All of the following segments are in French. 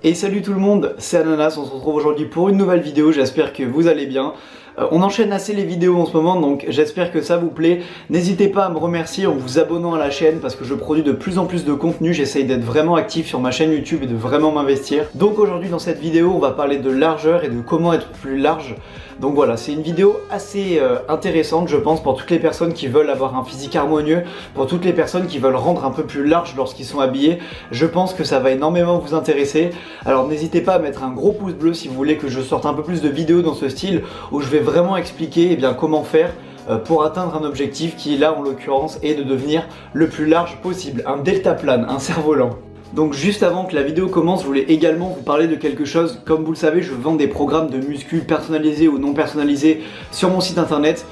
Et salut tout le monde, c'est Ananas, on se retrouve aujourd'hui pour une nouvelle vidéo, j'espère que vous allez bien. On enchaîne assez les vidéos en ce moment, donc j'espère que ça vous plaît. N'hésitez pas à me remercier en vous abonnant à la chaîne parce que je produis de plus en plus de contenu, j'essaye d'être vraiment actif sur ma chaîne YouTube et de vraiment m'investir. Donc aujourd'hui dans cette vidéo, on va parler de largeur et de comment être plus large. Donc voilà, c'est une vidéo assez intéressante je pense pour toutes les personnes qui veulent avoir un physique harmonieux, pour toutes les personnes qui veulent rendre un peu plus large lorsqu'ils sont habillés. Je pense que ça va énormément vous intéresser. Alors n'hésitez pas à mettre un gros pouce bleu si vous voulez que je sorte un peu plus de vidéos dans ce style où je vais vraiment expliquer comment faire pour atteindre un objectif qui là en l'occurrence est de devenir le plus large possible, un deltaplane, un cerf-volant. Donc juste avant que la vidéo commence, je voulais également vous parler de quelque chose. Comme vous le savez, je vends des programmes de muscu personnalisés ou non personnalisés sur mon site internet.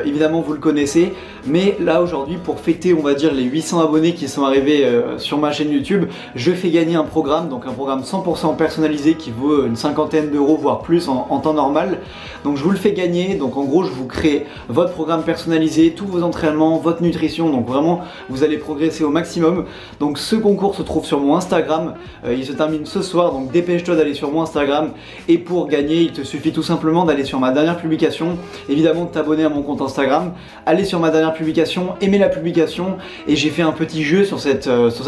Évidemment vous le connaissez, mais là aujourd'hui pour fêter on va dire les 800 abonnés qui sont arrivés sur ma chaîne YouTube, je fais gagner un programme, donc un programme 100% personnalisé qui vaut une cinquantaine d'euros voire plus en temps normal. Donc je vous le fais gagner, donc en gros je vous crée votre programme personnalisé, tous vos entraînements, votre nutrition, donc vraiment vous allez progresser au maximum. Donc ce concours se trouve sur mon Instagram, il se termine ce soir, donc dépêche-toi d'aller sur mon Instagram, et pour gagner il te suffit tout simplement d'aller sur ma dernière publication, évidemment de t'abonner à mon compte Instagram, allez sur ma dernière publication, aimez la publication, et j'ai fait un petit jeu sur cette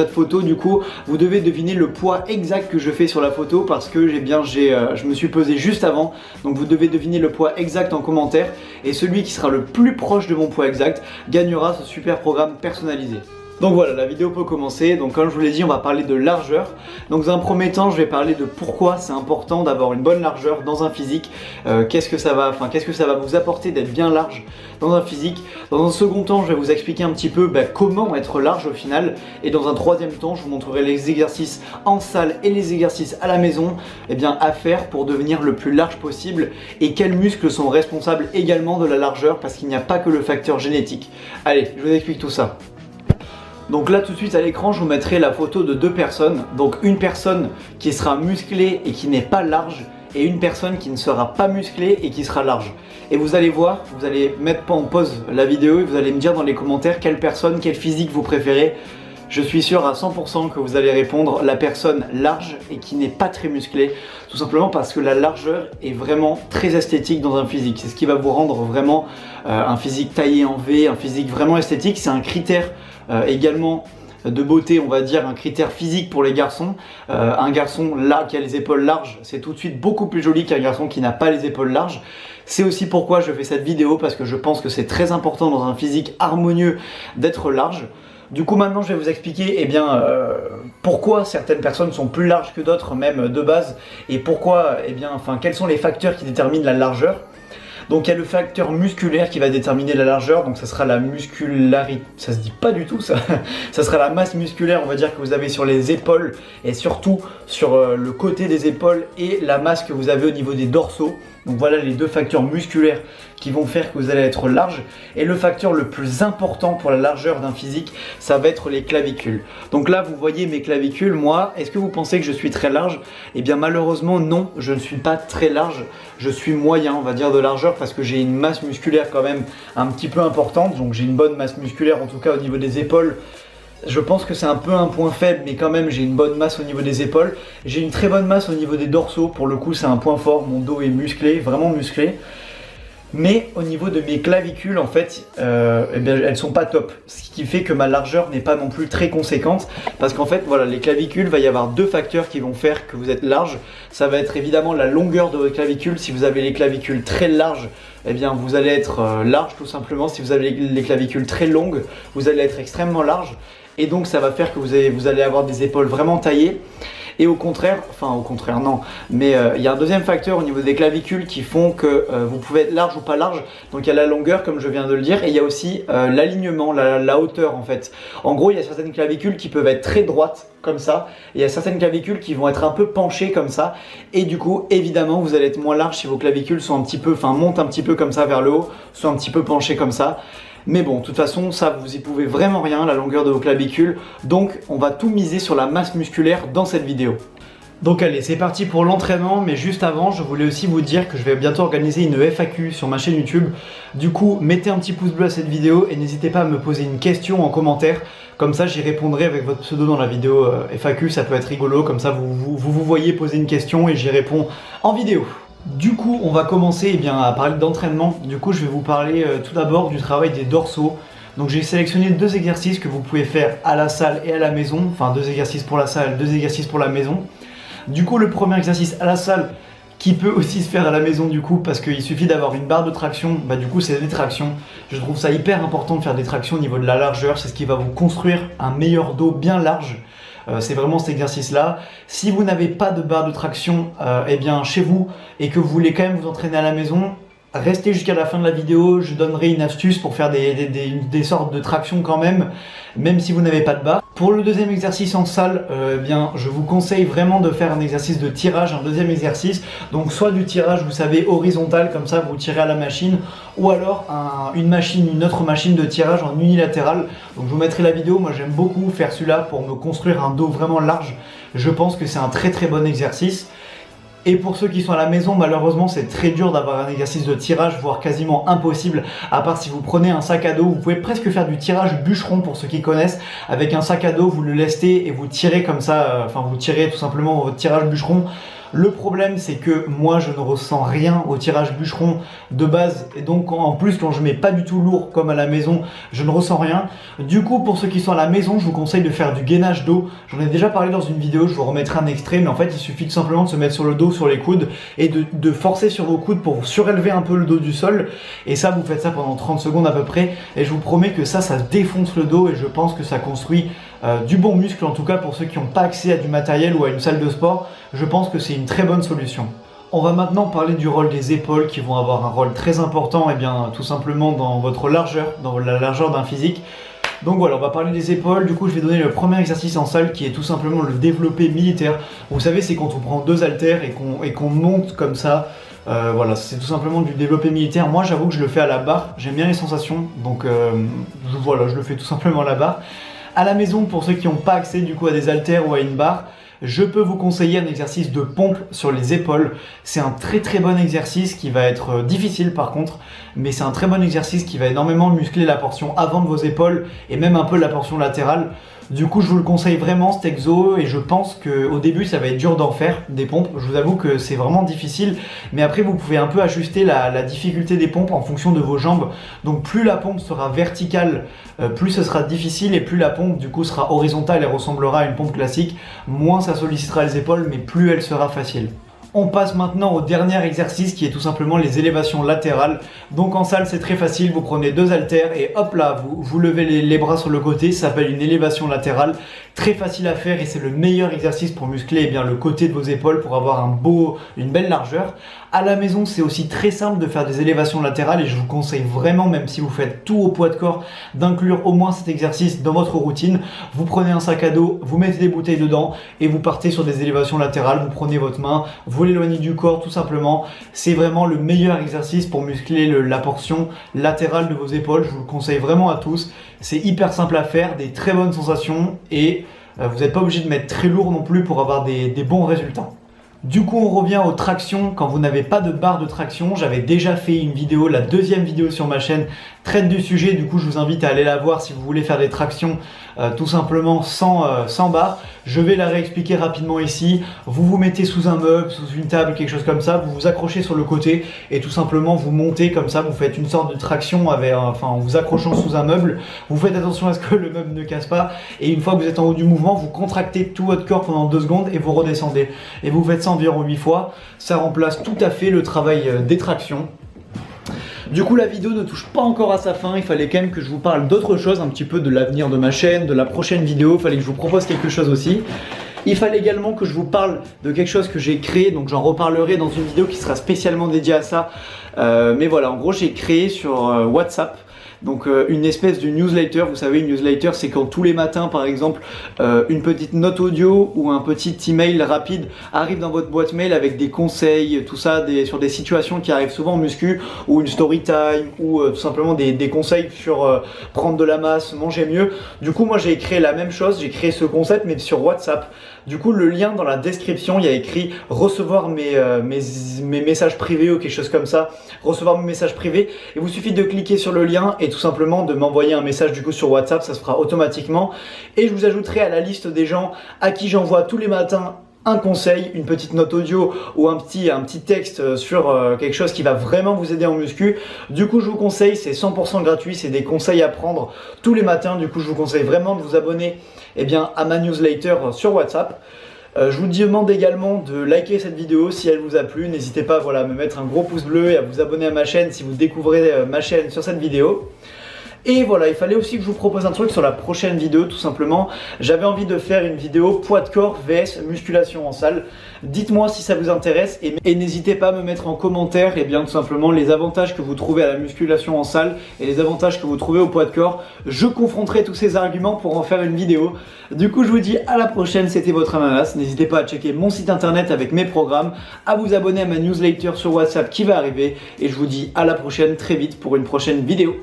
photo. Du coup vous devez deviner le poids exact que je fais sur la photo parce que je me suis pesé juste avant, donc vous devez deviner le poids exact en commentaire, et celui qui sera le plus proche de mon poids exact gagnera ce super programme personnalisé. Donc voilà, la vidéo peut commencer. Donc comme je vous l'ai dit, on va parler de largeur. Donc dans un premier temps, je vais parler de pourquoi c'est important d'avoir une bonne largeur dans un physique. Qu'est-ce que ça va vous apporter d'être bien large dans un physique. Dans un second temps, je vais vous expliquer un petit peu comment être large au final. Et dans un troisième temps, je vous montrerai les exercices en salle et les exercices à la maison à faire pour devenir le plus large possible. Et quels muscles sont responsables également de la largeur, parce qu'il n'y a pas que le facteur génétique. Allez, je vous explique tout ça. Donc là tout de suite à l'écran je vous mettrai la photo de deux personnes. Donc une personne qui sera musclée et qui n'est pas large, et une personne qui ne sera pas musclée et qui sera large. Et vous allez voir, vous allez mettre en pause la vidéo et vous allez me dire dans les commentaires quelle personne, quel physique vous préférez. Je suis sûr à 100% que vous allez répondre la personne large et qui n'est pas très musclée, tout simplement parce que la largeur est vraiment très esthétique dans un physique. C'est ce qui va vous rendre vraiment un physique taillé en V, un physique vraiment esthétique. C'est un critère également de beauté, on va dire, un critère physique pour les garçons. Un garçon là qui a les épaules larges, c'est tout de suite beaucoup plus joli qu'un garçon qui n'a pas les épaules larges. C'est aussi pourquoi je fais cette vidéo, parce que je pense que c'est très important dans un physique harmonieux d'être large. Du coup maintenant je vais vous expliquer pourquoi certaines personnes sont plus larges que d'autres même de base, et pourquoi, quels sont les facteurs qui déterminent la largeur. Donc il y a le facteur musculaire qui va déterminer la largeur, donc ça sera la muscularité, ça se dit pas du tout ça, ça sera la masse musculaire on va dire que vous avez sur les épaules et surtout sur le côté des épaules, et la masse que vous avez au niveau des dorsaux. Donc voilà les deux facteurs musculaires qui vont faire que vous allez être large. Et le facteur le plus important pour la largeur d'un physique, ça va être les clavicules. Donc là vous voyez mes clavicules, moi, est-ce que vous pensez que je suis très large? Eh bien malheureusement non, je ne suis pas très large, je suis moyen on va dire de largeur, parce que j'ai une masse musculaire quand même un petit peu importante. Donc j'ai une bonne masse musculaire en tout cas au niveau des épaules. Je pense que c'est un peu un point faible, mais quand même j'ai une bonne masse au niveau des épaules. J'ai une très bonne masse au niveau des dorsaux, pour le coup c'est un point fort, mon dos est musclé, vraiment musclé. Mais au niveau de mes clavicules en fait, elles sont pas top. Ce qui fait que ma largeur n'est pas non plus très conséquente. Parce qu'en fait voilà, les clavicules, va y avoir deux facteurs qui vont faire que vous êtes large. Ça va être évidemment la longueur de votre clavicule. Si vous avez les clavicules très larges, vous allez être large tout simplement. Si vous avez les clavicules très longues, vous allez être extrêmement large. Et donc ça va faire que vous allez avoir des épaules vraiment taillées. Et au contraire non, mais il y a un deuxième facteur au niveau des clavicules qui font que vous pouvez être large ou pas large. Donc il y a la longueur comme je viens de le dire, et il y a aussi l'alignement, la hauteur en fait. En gros il y a certaines clavicules qui peuvent être très droites comme ça, et il y a certaines clavicules qui vont être un peu penchées comme ça, et du coup évidemment vous allez être moins large si vos clavicules sont montent un petit peu comme ça vers le haut, sont un petit peu penchées comme ça. Mais bon, de toute façon, ça vous y pouvez vraiment rien, la longueur de vos clavicules. Donc on va tout miser sur la masse musculaire dans cette vidéo. Donc allez, c'est parti pour l'entraînement, mais juste avant, je voulais aussi vous dire que je vais bientôt organiser une FAQ sur ma chaîne YouTube. Du coup, mettez un petit pouce bleu à cette vidéo et n'hésitez pas à me poser une question en commentaire. Comme ça, j'y répondrai avec votre pseudo dans la vidéo FAQ, ça peut être rigolo. Comme ça, vous voyez poser une question et j'y réponds en vidéo. Du coup, on va commencer à parler d'entraînement. Du coup, je vais vous parler tout d'abord du travail des dorsaux. Donc j'ai sélectionné 2 exercices que vous pouvez faire à la salle et à la maison. Enfin, 2 exercices pour la salle, 2 exercices pour la maison. Du coup, le premier exercice à la salle, qui peut aussi se faire à la maison du coup, parce qu'il suffit d'avoir une barre de traction, du coup c'est des tractions. Je trouve ça hyper important de faire des tractions au niveau de la largeur, c'est ce qui va vous construire un meilleur dos bien large. C'est vraiment cet exercice-là. Si vous n'avez pas de barre de traction chez vous et que vous voulez quand même vous entraîner à la maison, restez jusqu'à la fin de la vidéo, je donnerai une astuce pour faire des sortes de tractions quand même si vous n'avez pas de barre. Pour le deuxième exercice en salle, je vous conseille vraiment de faire un exercice de tirage, un deuxième exercice. Donc soit du tirage, vous savez, horizontal, comme ça vous tirez à la machine, ou alors une autre machine de tirage en unilatéral. Donc je vous mettrai la vidéo, moi j'aime beaucoup faire celui-là pour me construire un dos vraiment large. Je pense que c'est un très très bon exercice. Et pour ceux qui sont à la maison, malheureusement, c'est très dur d'avoir un exercice de tirage, voire quasiment impossible, à part si vous prenez un sac à dos. Vous pouvez presque faire du tirage bûcheron pour ceux qui connaissent. Avec un sac à dos, vous le lestez et vous tirez comme ça, vous tirez tout simplement votre tirage bûcheron. Le problème, c'est que moi, je ne ressens rien au tirage bûcheron de base. Et donc, en plus, quand je mets pas du tout lourd comme à la maison, je ne ressens rien. Du coup, pour ceux qui sont à la maison, je vous conseille de faire du gainage dos. J'en ai déjà parlé dans une vidéo, je vous remettrai un extrait. Mais en fait, il suffit tout simplement de se mettre sur le dos, sur les coudes et de forcer sur vos coudes pour surélever un peu le dos du sol. Et ça, vous faites ça pendant 30 secondes à peu près. Et je vous promets que ça défonce le dos et je pense que ça construit du bon muscle, en tout cas pour ceux qui n'ont pas accès à du matériel ou à une salle de sport, je pense que c'est une très bonne solution. On va maintenant parler du rôle des épaules qui vont avoir un rôle très important, tout simplement dans votre largeur, dans la largeur d'un physique. Donc voilà, on va parler des épaules. Du coup, je vais donner le premier exercice en salle qui est tout simplement le développé militaire. Vous savez, c'est quand on prend 2 haltères et qu'on monte comme ça. Voilà, c'est tout simplement du développé militaire. Moi, j'avoue que je le fais à la barre. J'aime bien les sensations, donc je le fais tout simplement à la barre. À la maison, pour ceux qui n'ont pas accès du coup à des haltères ou à une barre, je peux vous conseiller un exercice de pompe sur les épaules. C'est un très très bon exercice qui va être difficile par contre, mais c'est un très bon exercice qui va énormément muscler la portion avant de vos épaules et même un peu la portion latérale. Du coup, je vous le conseille vraiment cet exo et je pense qu'au début, ça va être dur d'en faire des pompes. Je vous avoue que c'est vraiment difficile, mais après, vous pouvez un peu ajuster la difficulté des pompes en fonction de vos jambes. Donc, plus la pompe sera verticale, plus ce sera difficile et plus la pompe du coup sera horizontale et ressemblera à une pompe classique, moins ça sollicitera les épaules, mais plus elle sera facile. On passe maintenant au dernier exercice qui est tout simplement les élévations latérales. Donc en salle c'est très facile, vous prenez 2 haltères et hop là, vous levez les bras sur le côté, ça s'appelle une élévation latérale. Très facile à faire et c'est le meilleur exercice pour muscler le côté de vos épaules pour avoir une belle largeur. À la maison c'est aussi très simple de faire des élévations latérales et je vous conseille vraiment, même si vous faites tout au poids de corps, d'inclure au moins cet exercice dans votre routine. Vous prenez un sac à dos, vous mettez des bouteilles dedans et vous partez sur des élévations latérales, vous prenez votre main, vous l'éloignez du corps tout simplement. C'est vraiment le meilleur exercice pour muscler la portion latérale de vos épaules. Je vous le conseille vraiment à tous. C'est hyper simple à faire, des très bonnes sensations et vous n'êtes pas obligé de mettre très lourd non plus pour avoir des bons résultats. Du coup, on revient aux tractions. Quand vous n'avez pas de barre de traction, j'avais déjà fait une vidéo, la deuxième vidéo sur ma chaîne traite du sujet. Du coup, je vous invite à aller la voir si vous voulez faire des tractions tout simplement sans barre. Je vais la réexpliquer rapidement ici. Vous vous mettez sous un meuble, sous une table, quelque chose comme ça. Vous vous accrochez sur le côté et tout simplement vous montez comme ça. Vous faites une sorte de traction en vous accrochant sous un meuble. Vous faites attention à ce que le meuble ne casse pas. Et une fois que vous êtes en haut du mouvement, vous contractez tout votre corps pendant 2 secondes et vous redescendez. Et vous faites ça environ 8 fois. Ça remplace tout à fait le travail des tractions. Du coup, la vidéo ne touche pas encore à sa fin, il fallait quand même que je vous parle d'autre chose, un petit peu de l'avenir de ma chaîne, de la prochaine vidéo, il fallait que je vous propose quelque chose aussi. Il fallait également que je vous parle de quelque chose que j'ai créé, donc j'en reparlerai dans une vidéo qui sera spécialement dédiée à ça. Mais voilà, en gros j'ai créé sur WhatsApp donc une espèce de newsletter. Vous savez, une newsletter c'est quand tous les matins par exemple une petite note audio ou un petit email rapide arrive dans votre boîte mail avec des conseils, tout ça sur des situations qui arrivent souvent en muscu, ou une story time, ou tout simplement des conseils sur prendre de la masse, manger mieux. Du coup moi j'ai créé la même chose, j'ai créé ce concept mais sur WhatsApp. Du coup, le lien dans la description, il y a écrit recevoir mes messages privés ou quelque chose comme ça, recevoir mes messages privés. Il vous suffit de cliquer sur le lien et tout simplement de m'envoyer un message du coup sur WhatsApp, ça se fera automatiquement. Et je vous ajouterai à la liste des gens à qui j'envoie tous les matins un conseil, une petite note audio ou un petit texte sur quelque chose qui va vraiment vous aider en muscu. Du coup, je vous conseille, c'est 100% gratuit, c'est des conseils à prendre tous les matins. Du coup, je vous conseille vraiment de vous abonner à ma newsletter sur WhatsApp. Je vous demande également de liker cette vidéo si elle vous a plu. N'hésitez pas à me mettre un gros pouce bleu et à vous abonner à ma chaîne si vous découvrez ma chaîne sur cette vidéo. Et voilà, il fallait aussi que je vous propose un truc sur la prochaine vidéo, tout simplement. J'avais envie de faire une vidéo poids de corps vs musculation en salle. Dites-moi si ça vous intéresse et n'hésitez pas à me mettre en commentaire tout simplement les avantages que vous trouvez à la musculation en salle et les avantages que vous trouvez au poids de corps. Je confronterai tous ces arguments pour en faire une vidéo. Du coup, je vous dis à la prochaine, c'était votre Ananas. N'hésitez pas à checker mon site internet avec mes programmes, à vous abonner à ma newsletter sur WhatsApp qui va arriver et je vous dis à la prochaine très vite pour une prochaine vidéo.